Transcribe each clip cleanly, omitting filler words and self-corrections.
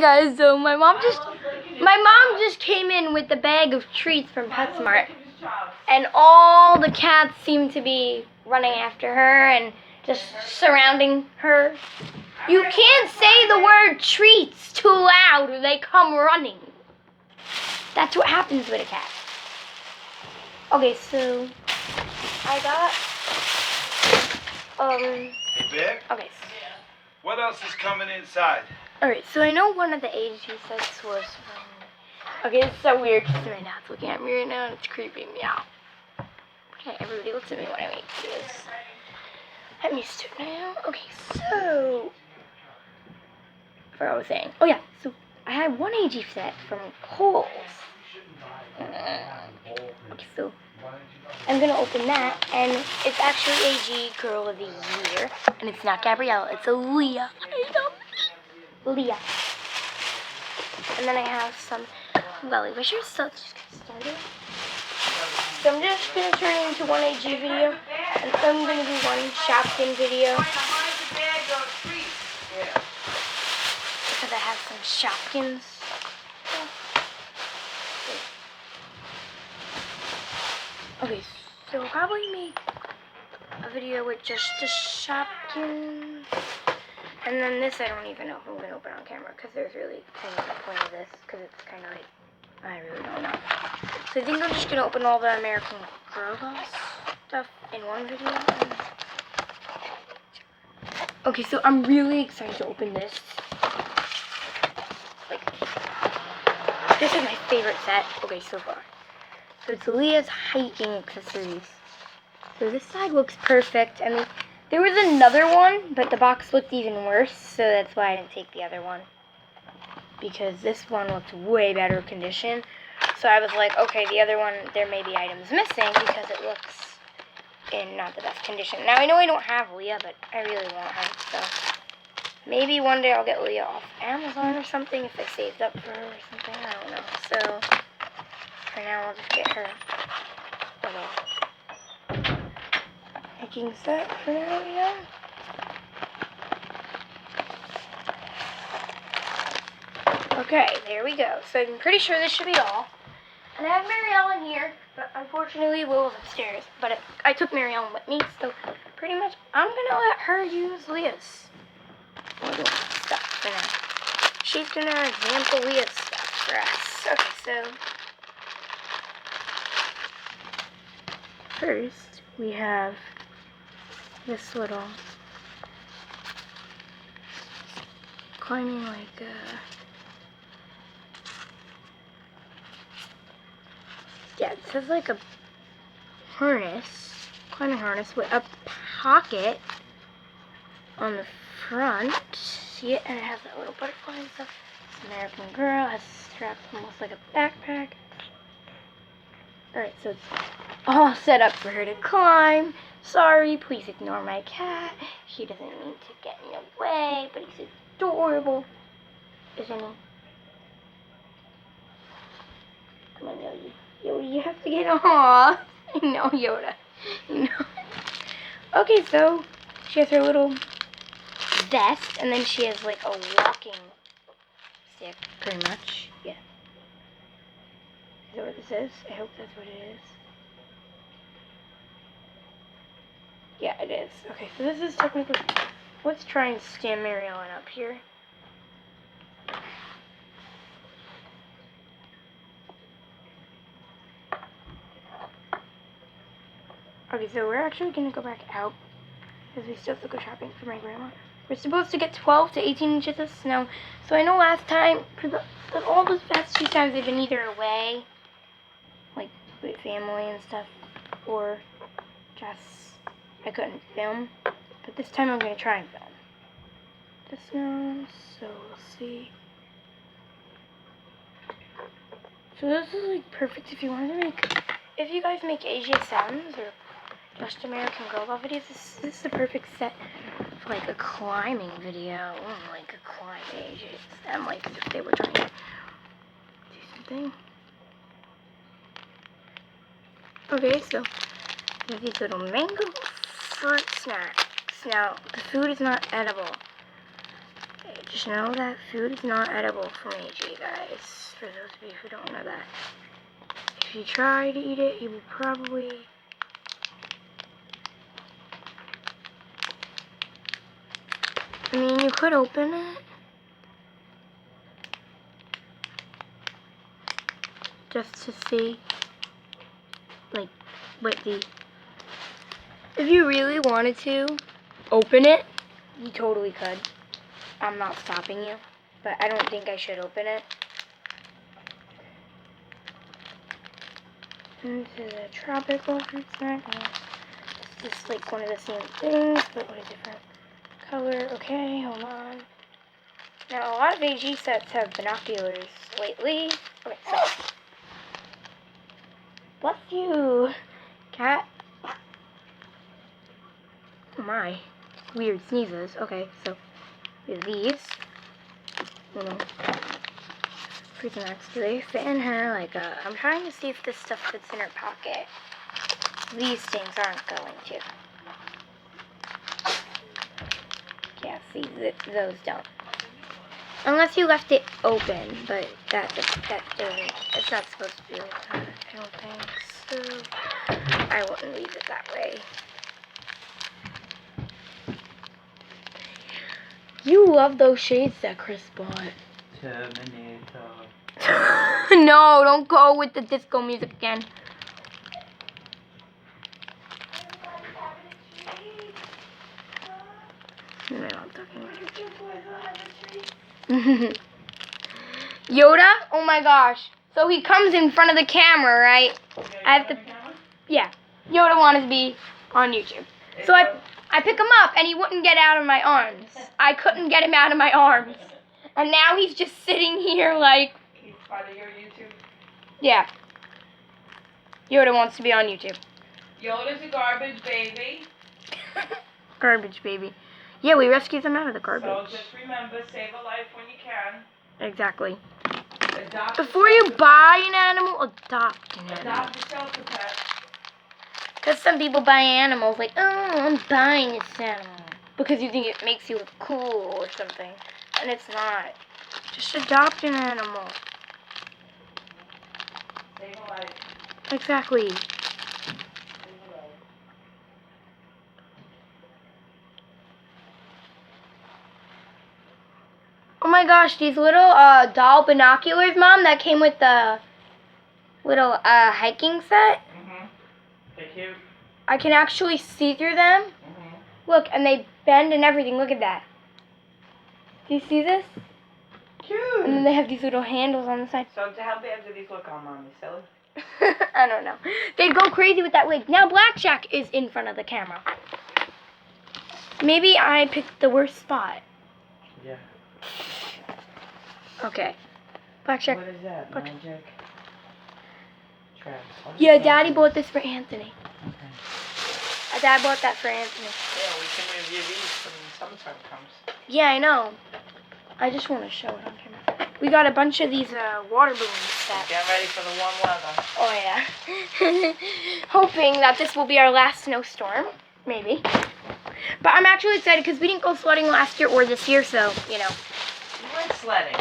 Okay guys, so my mom just came in with the bag of treats from PetSmart, and all the cats seem to be running after her and just surrounding her. You can't say the word treats too loud or they come running. That's what happens with a cat. Okay, so I got Hey, Vic? okay. What else is coming inside? Alright, so I know one of the AG sets was from... Okay, it's so weird because my dad's looking at me right now and it's creeping me out. Okay, everybody looks at me when I make videos. I'm used to it now. Okay, so... I forgot what I was saying. Oh yeah, so I had one AG set from Kohl's. Okay, so I'm gonna open that, and it's actually AG Girl of the Year, and it's not Gabrielle, it's a Leah. I know, Leah. And then I have some Wellie Wishers, so let's just get started. So I'm just gonna turn it into one AG video, and then I'm gonna do one Shopkin video. Because I have some Shopkins. Okay, so I'll probably make a video with just the Shopkins. And then this I don't even know if I'm going to open on camera because there's really kind of the point of this because it's kind of like, I really don't know. So I think I'm just going to open all the American Girl Boss stuff in one video. Okay, so I'm really excited to open this. Like, this is my favorite set, okay, so far. So it's Leah's hiking accessories. So this side looks perfect. I mean, there was another one, but the box looked even worse, so that's why I didn't take the other one. Because this one looked way better condition. So I was like, okay, the other one, there may be items missing because it looks in not the best condition. Now, I know I don't have Leah, but I really want her, so maybe one day I'll get Leah off Amazon or something if I saved up for her or something. I don't know. So for now, I'll just get her little hiking set for now, yeah. Okay, there we go. So I'm pretty sure this should be all. And I have Marielle in here, but unfortunately Will's upstairs. But I took Marielle with me, so pretty much I'm gonna let her use Leah's stuff for now. She's gonna example Leah's stuff for us. Okay, so first we have this little climbing like yeah, it says like a harness, climbing harness with a pocket on the front. See it? And it has that little butterfly and stuff. It's an American Girl, has straps almost like a backpack. Alright, so it's all set up for her to climb. Sorry, please ignore my cat. He doesn't mean to get in the way, but he's adorable. Isn't he? Come on, Yoda. Yoda, you have to get off. I know, Yoda. You know. Okay, so she has her little vest, and then she has like a walking stick, pretty much. Yeah. Is that what this is? I hope that's what it is. Yeah, it is. Okay, so this is technically... Let's try and stand Mary Ellen up here. Okay, so we're actually going to go back out because we still have to go shopping for my grandma. We're supposed to get 12 to 18 inches of snow. So I know last time, for all the past 2 times, they've been either away, like with family and stuff, or just I couldn't film. But this time I'm going to try and film the snow, so we'll see. So this is like perfect if you want to make, if you guys make AGSMs or just American Girl Boss videos, this is the perfect set for like a climbing video. Like a climbing AGSM, like if they were trying to do something. Okay, so we have these little mango fruit snacks. Now, the food is not edible. Okay, Just know that food is not edible from AJ, guys. For those of you who don't know that. If you try to eat it, you will probably... I mean, you could open it. Just to see, like, what the... If you really wanted to open it, you totally could. I'm not stopping you, but I don't think I should open it. Into the tropical fruit snack. It's just like one of the same things, but with a different color. Okay, hold on. Now, a lot of AG sets have binoculars lately. Okay, so. Bless you, cat. Oh my. Weird sneezes. Okay, so we have these. Little fruit snacks. Do they fit in her? Like, I'm trying to see if this stuff fits in her pocket. These things aren't going to. Yeah, see, those don't. Unless you left it open, but that doesn't, it's not supposed to be like that, I don't think, so I wouldn't leave it that way. You love those shades that Chris bought. Terminator. No, don't go with the disco music again. No, I'm talking about Yoda? Oh my gosh. So he comes in front of the camera, right? I have to... Yeah. Yoda wanted to be on YouTube. So I pick him up and he wouldn't get out of my arms. I couldn't get him out of my arms. And now he's just sitting here like... He's part of your YouTube. Yeah. Yoda wants to be on YouTube. Yoda's a garbage baby. Garbage baby. Yeah, we rescued them out of the So garbage. just remember, save a life when you can. Exactly. Adopt Before a you shelter buy an animal, adopt an pet. animal. Adopt a shelter pet. Because some people buy animals like, oh, I'm buying this animal. Because you think it makes you look cool or something. And it's not. Just adopt an animal. Save a life. Exactly. Save a life. Oh my gosh, these little doll binoculars, Mom, that came with the little hiking set. They're cute. I can actually see through them. Look, and they bend and everything. Look at that. Do you see this? Cute. And then they have these little handles on the side. So how bad do these look on Mommy, silly? I don't know. They'd go crazy with that wig. Now Blackjack is in front of the camera. Maybe I picked the worst spot. Yeah. Okay. Blackjack. What is that? Blackjack. Magic? Trap. Yeah, Daddy bought this for Anthony. Okay. Dad bought that for Anthony. Yeah, we can review these when summertime comes. Yeah, I know. I just want to show it on camera. We got a bunch of these water balloons that... Get ready for the warm weather. Oh, yeah. Hoping that this will be our last snowstorm. Maybe. But I'm actually excited because we didn't go sledding last year or this year, so, you know. You went sledding.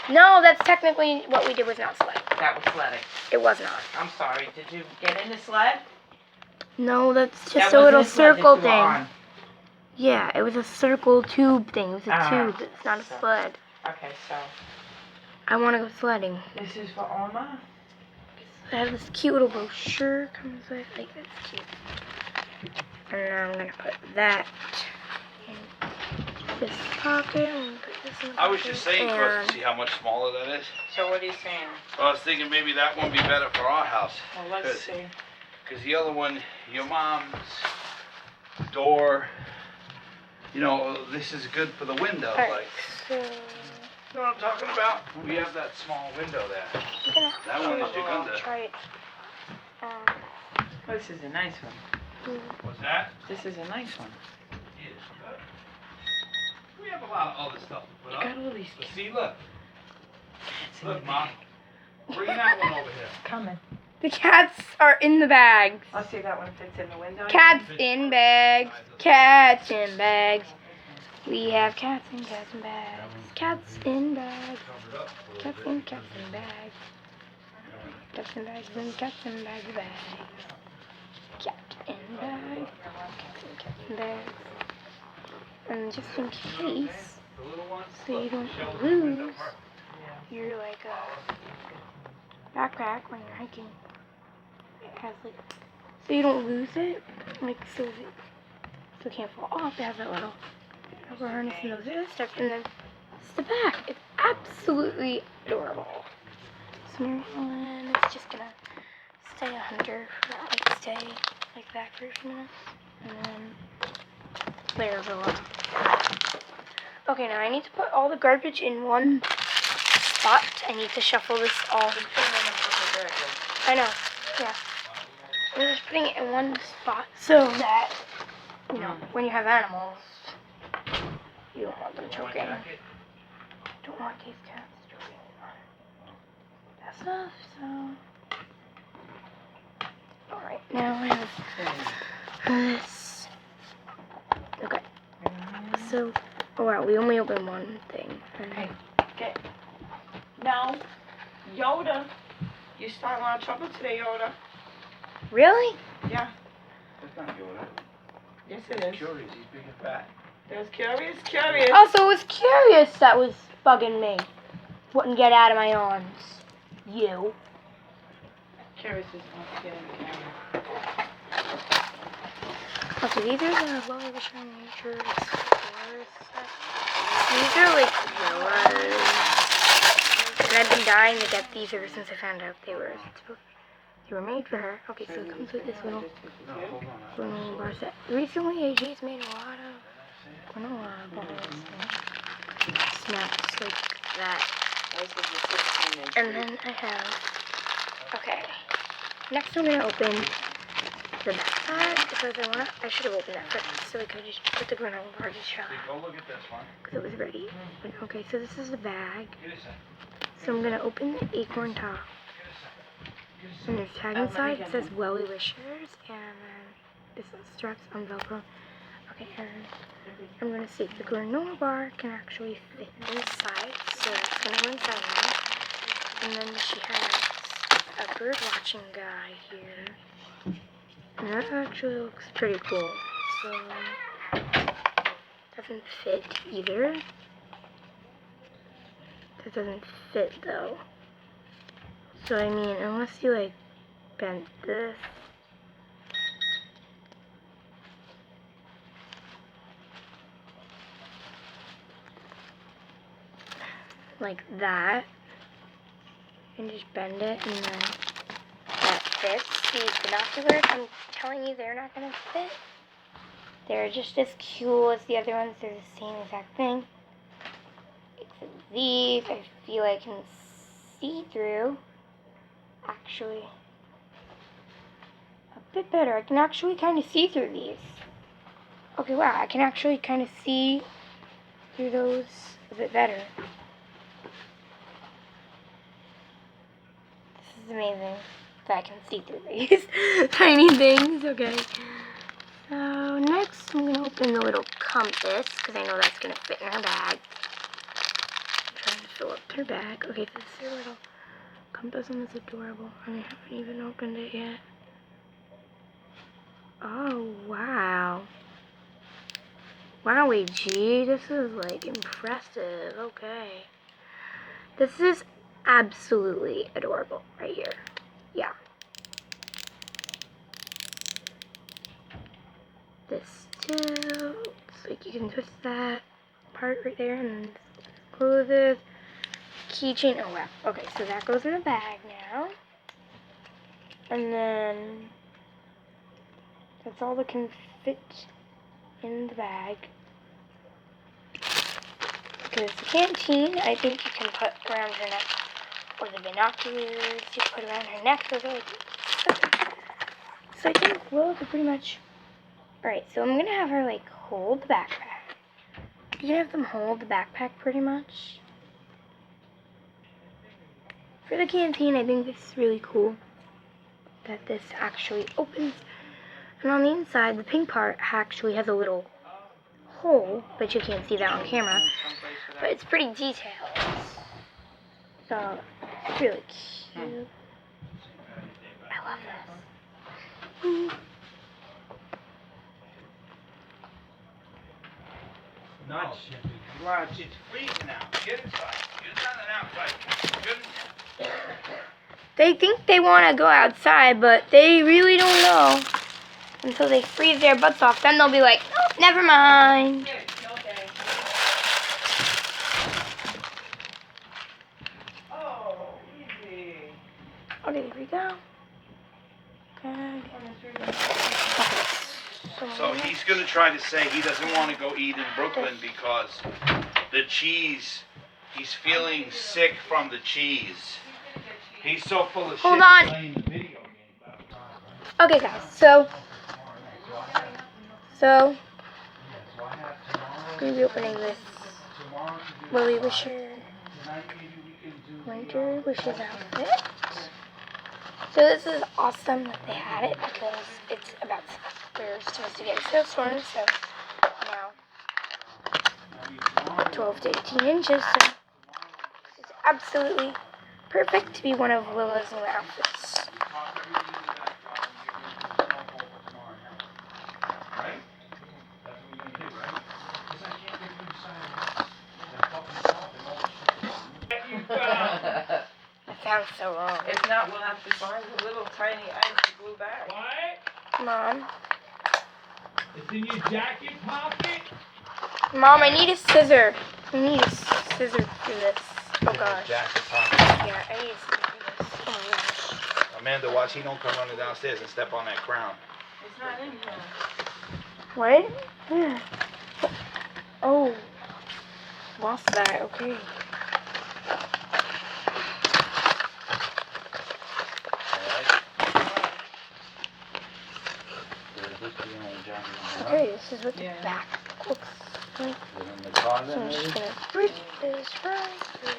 No, that's technically what we did was not sledding. That was sledding. It was not. I'm sorry. Did you get in the sled? No, that's just That a little wasn't sled that circle you were thing. on. Yeah, it was a circle tube thing. It was a tube. It's not a so- sled. Okay, so I want to go sledding. this is for Oma. I have this cute little brochure comes with, like, it's cute. And then I'm gonna put that in this pocket. And put this in the I was pocket, just saying, Chris, and- to see how much smaller that is. So what are you saying? Well, I was thinking maybe that one would be better for our house. Well, let's see. Because the other one, your mom's door, you know, this is good for the window. Alright, Like, so you know what I'm talking about? We have that small window there. I'm gonna That one is your window. try it. Oh, this is a nice one. What's that? This is a nice one. Yeah. We have a lot of other stuff to put You up. got all these But cats see, look. in the Look, Mom. bag. Bring that one over here. Coming. The cats are in the bags. Let's see if that one fits in the window. Cats in bags. Cats in bags. We have cats and cats and bags. Cats in bags. Cats and cats in bags. Cats in bags and cats in bags of bags. Cat in bags. Cats and cats in bags. And just in case, so you don't lose your like backpack when you're hiking. It has like, so you don't lose it, like so it can't fall off. It has that little rubber harness and those other stuff, and then it's the back. It's absolutely adorable. So Marilyn is just gonna stay a hunter for like stay like that for a few minutes, and then there's a lot. Okay, now I need to put all the garbage in one spot. I need to shuffle this all. I know, yeah. I'm just putting it in one spot so that, you know, when you have animals, you don't want them choking. Don't want these cats choking on that stuff, so. Alright, now I have this. Okay. So, oh wow, we only opened one thing. Okay. Now, Yoda, you starting a lot of trouble today, Yoda. Really? Yeah. That's not Yoda. Yes, it is. Curious, he's big and fat. There's Curious, Curious. Also, it was Curious that was bugging me. Wouldn't get out of my arms. You. Curious is not getting the camera. Okay, these are the Wellie Whisher Nature Explorers. These are like villas. And I've been dying to get these ever since I found out they were made for her. Okay, so it comes with this little mini bar set. Recently, AJ's made a lot of, well, not a lot of balls, snaps like that. And then I have, okay, next I'm going to open the back side because I should have opened that first so I could just put the granola bar to shot Go look at this one. because it was ready. Okay, so this is the bag. So I'm going to open the acorn top. And there's tag inside. It says Wellie Wishers, and then this straps on Velcro. Okay, and I'm gonna see if the granola bar can actually fit inside. So it's gonna go inside now. And then she has a bird watching guy here. And that actually looks pretty cool. So doesn't fit either. That doesn't fit though. So I mean, unless you like bend this, like that, and just bend it, and then that fits. These binoculars, I'm telling you, they're not gonna fit. They're just as cool as the other ones. They're the same exact thing. Except these, I feel I can see through. Actually, a bit better. I can actually kind of see through these. Okay, wow, I can actually kind of see through those a bit better. This is amazing that I can see through these tiny things. Okay, so next I'm gonna open the little compass because I know that's gonna fit in her bag. I'm trying to fill up her bag. Okay, so this is her little compass one is adorable. I haven't even opened it yet. Oh, wow. Wowie gee, this is like impressive. Okay. This is absolutely adorable right here. Yeah. This too. It's like you can twist that part right there and then close it. Keychain. Oh wow. Okay, so that goes in the bag now. And then that's all that can fit in the bag. Because the canteen, I think you can put around her neck. Or the binoculars you put around her neck. Those are like, so I think those are pretty much. Alright, so I'm going to have her like hold the backpack. You can have them hold the backpack pretty much. For the canteen, I think this is really cool that this actually opens. And on the inside, the pink part actually has a little hole, but you can't see that on camera. But it's pretty detailed. So, it's really cute. I love this. No. Watch, it's freezing out. Get inside. You're not outside. Good. They think they want to go outside, but they really don't know until they freeze their butts off. Then they'll be like, oh, never mind. Okay. Oh, easy. Okay, here we go. Good. So he's going to try to say he doesn't want to go eat in Brooklyn because the cheese, he's feeling sick from the cheese. He's so full of shit. Hold on. Playing the video game. Okay, guys, so I'm going to be opening this Wellie Whisher Winter Wishes outfit. So this is awesome that they had it because it's about, we're supposed to get a snowstorm, so now 12 to 18 inches, so it's absolutely perfect to be one of Willa's new outfits. That sounds so wrong. If not, we'll have to find a little tiny ice to glue back. Come on. It's in your jacket pocket? Mom, I need a scissor. I need a scissor for this. Oh gosh. Jacket pocket. Yeah, I need a scissor for this. Oh my gosh. Amanda, watch he don't come running downstairs and step on that crown. It's not in here. What? Yeah. Oh. Lost that, okay. Okay, this is what the back looks like. So I'm just gonna break this right here.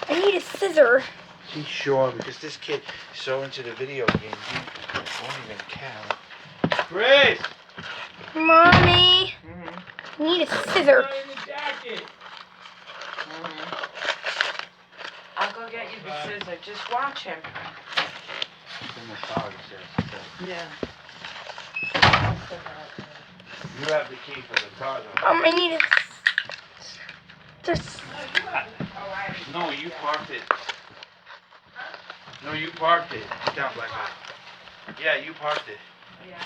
I need a scissor. She's sure because this kid is so into the video game, he won't even count. Chris! Mommy! I need a scissor. I'll go get you the scissor. Just watch him. Yeah. You have the key for the car. I need a just. No, you parked it. No, you parked it. Sit down, Black Guy. Yeah, you parked it. Yeah.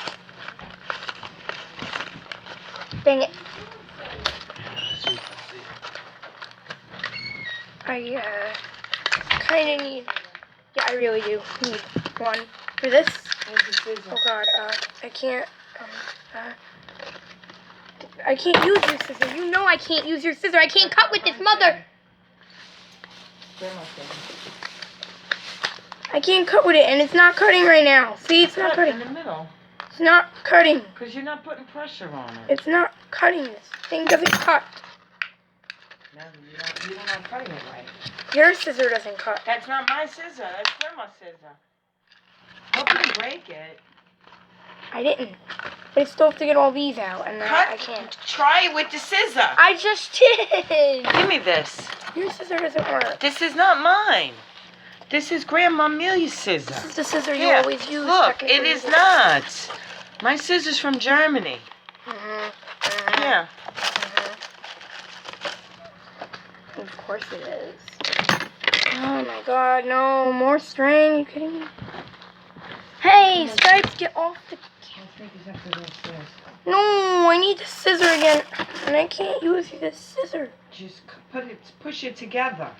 Dang it. See. I kind of need. Yeah, I really do need one for this. Where's the scissor? Oh God, I can't. I can't use your scissor. You know I can't use your scissor. I can't cut with this, mother. I can't cut with it, and it's not cutting right now. See, it's not cutting. In the middle. It's not cutting. Because you're not putting pressure on it. It's not cutting. This thing doesn't cut. No, you're not cutting it right. Your scissor doesn't cut. That's not my scissor. That's Grandma's scissor. Hope you break it. I didn't. But I still have to get all these out, and I can't. Try it with the scissor. I just did. Give me this. Your scissor doesn't work. This is not mine. This is Grandma Amelia's scissor. This is the scissor you Yeah. always use. Look, it is not. My scissor's from Germany. Yeah. Of course it is. Oh my God, no more string. Are you kidding me? Hey, Stripes, get off the. No, I need the scissor again, and I can't use this scissor. Just push it together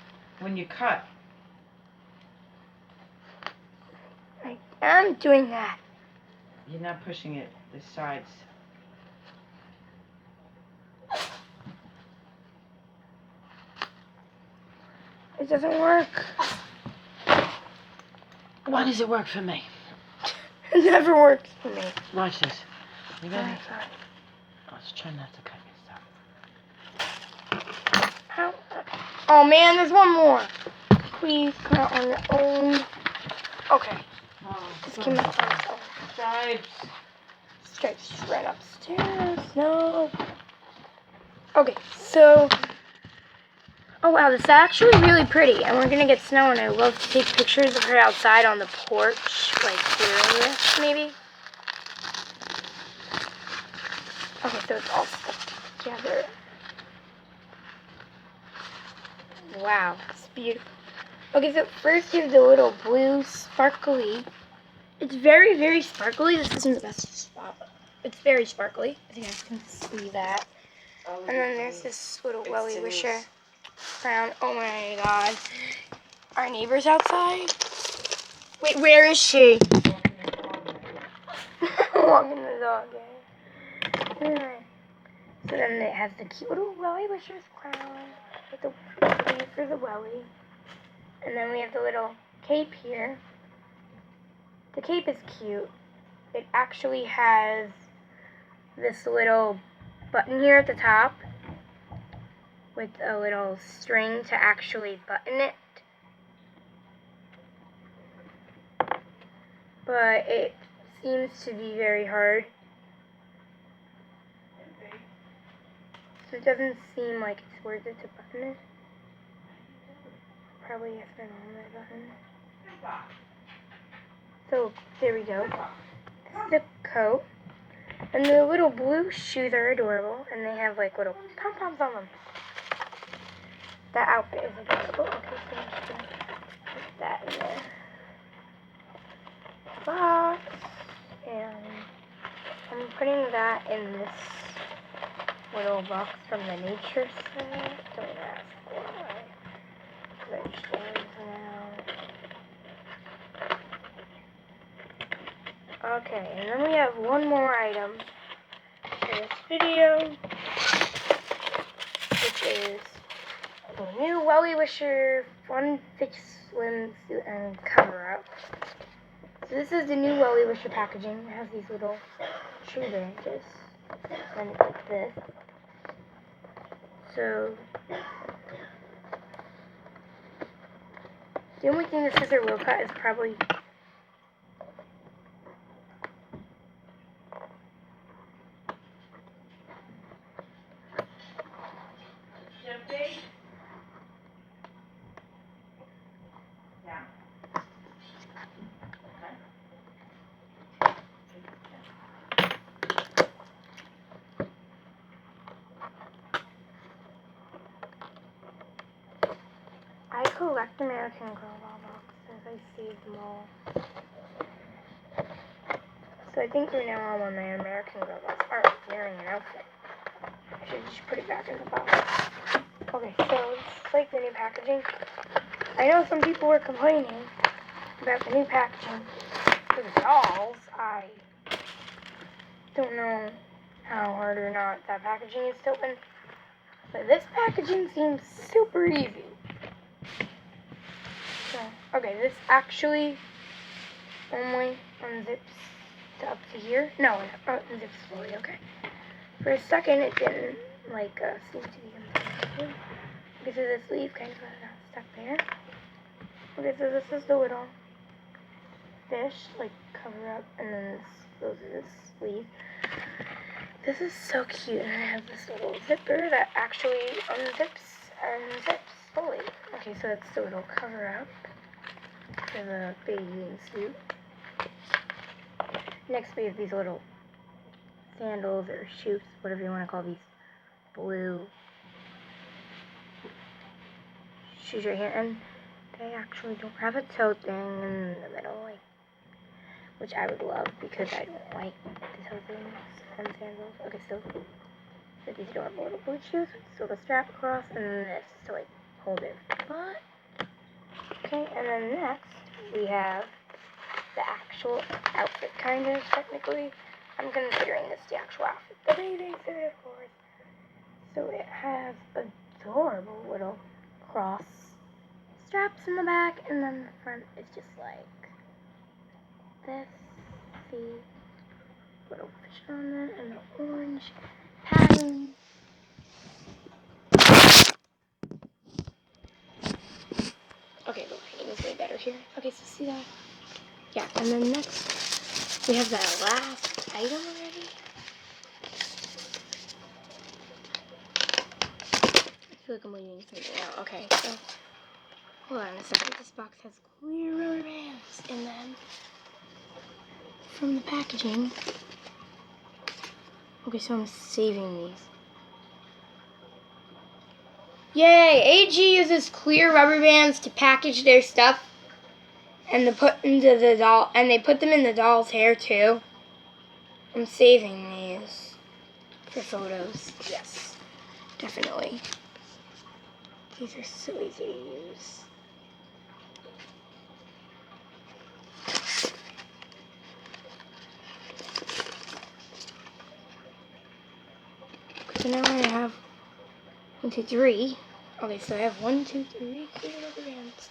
when you cut. I am doing that. You're not pushing it the sides. It doesn't work. Why does it work for me? It never works for me. Watch this. You ready? Sorry. Let's try not to cut yourself. How? Oh man, there's one more. Please cut on your own. Okay. Oh, Just give me Stripes. Stripes just ran upstairs. No. Okay, so. Oh wow, this is actually really pretty, and we're gonna get snow, and I love to take pictures of her outside on the porch, like clearing this, maybe. Okay, so it's all stuck together. Wow, it's beautiful. Okay, so first you have the little blue sparkly. It's very, very sparkly. This isn't the best spot. It's very sparkly. I think you guys can see that. And then there's this little Wellie Whisher crown. Oh my god. Our neighbor's outside. Wait, where is she? Walking the dog. Yeah. So then it has the cute little Wellie Wisher's crown with the sleeve for the welly. And then we have the little cape here. The cape is cute. It actually has this little button here at the top with a little string to actually button it. But it seems to be very hard. So it doesn't seem like it's worth it to button it. Probably have to on my button. So there we go. This is the coat. And the little blue shoes are adorable, and they have like little pom-poms on them. That outfit is adorable. Okay, so I'm just gonna put that in there. Box, and I'm putting that in this little box from the nature set. Don't ask why. Vegetables now. Okay, and then we have one more item for this video, which is the new Wellie Whisher Fun Fit swimsuit and cover-up. So this is the new Wellie Whisher packaging. It has these little tree branches, and it's like this. So the only thing the scissor will cut is probably I collect American Girl doll boxes. I saved them all. So I think for now all of my American Girl dolls aren't wearing an outfit. I should just put it back in the box. Okay, so it's like the new packaging. I know some people were complaining about the new packaging for the dolls. I don't know how hard or not that packaging is to open. But this packaging seems super easy. So, okay, this actually only unzips to up to here. No, it unzips fully, okay. For a second, it didn't, seem to be unzipped. Okay, so the sleeve kind of got stuck there. Okay, so this is the little fish, cover up, and then this goes to the sleeve. This is so cute, and I have this little zipper that actually unzips and zips fully. Okay, so it's the little cover up for the bathing suit. Next we have these little sandals or shoes, whatever you want to call these, blue shoes right here, and they actually don't have a toe thing in the middle, which I would love because I don't like the toe things on sandals. Okay, so these adorable little blue shoes with a strap across, and then this to hold it. But okay, and then next we have the actual outfit, kind of technically. I'm considering this the actual outfit. The bathing suit, of course. So it has adorable little cross straps in the back, and then the front is just like this. See, little fish on there, and the orange pattern. Okay, the lighting is way better here. Okay, so see that? Yeah, and then next we have that last item already. I feel like I'm leaving something out. Okay, so hold on a second. This box has clear rubber bands in them from the packaging. Okay, so I'm saving these. Yay! AG uses clear rubber bands to package their stuff, and to put into the doll, and they put them in the doll's hair too. I'm saving these for photos. Yes, definitely. These are so easy to use. So now I have 1, 2, 3. Okay, so I have 1, 2, 3 clear rubber bands.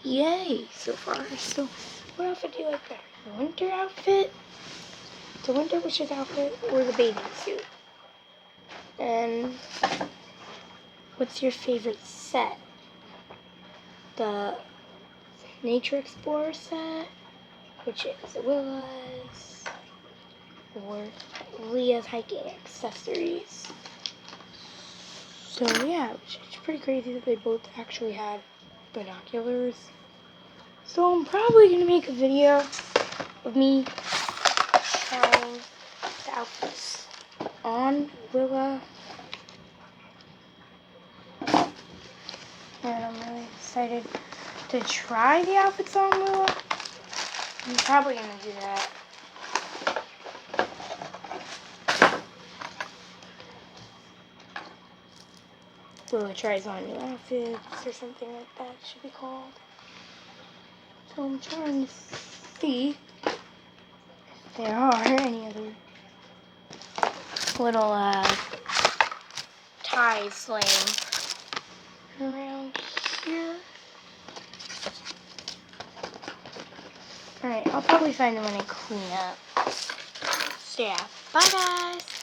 Yay, so far. So, what outfit do you like better? The winter outfit, the Winter Wishes outfit, or the bathing suit? And what's your favorite set? The Nature Explorer set, which is Willa's, or Leah's hiking accessories. So yeah, it's pretty crazy that they both actually had binoculars. So I'm probably gonna make a video of me trying the outfits on Willa. And I'm really excited to try the outfits on Willa. I'm probably gonna do that. Willa tries on new outfits or something like that, it should be called. So I'm trying to see if there are any other little ties laying around here. Alright, I'll probably find them when I clean up. So yeah, bye guys!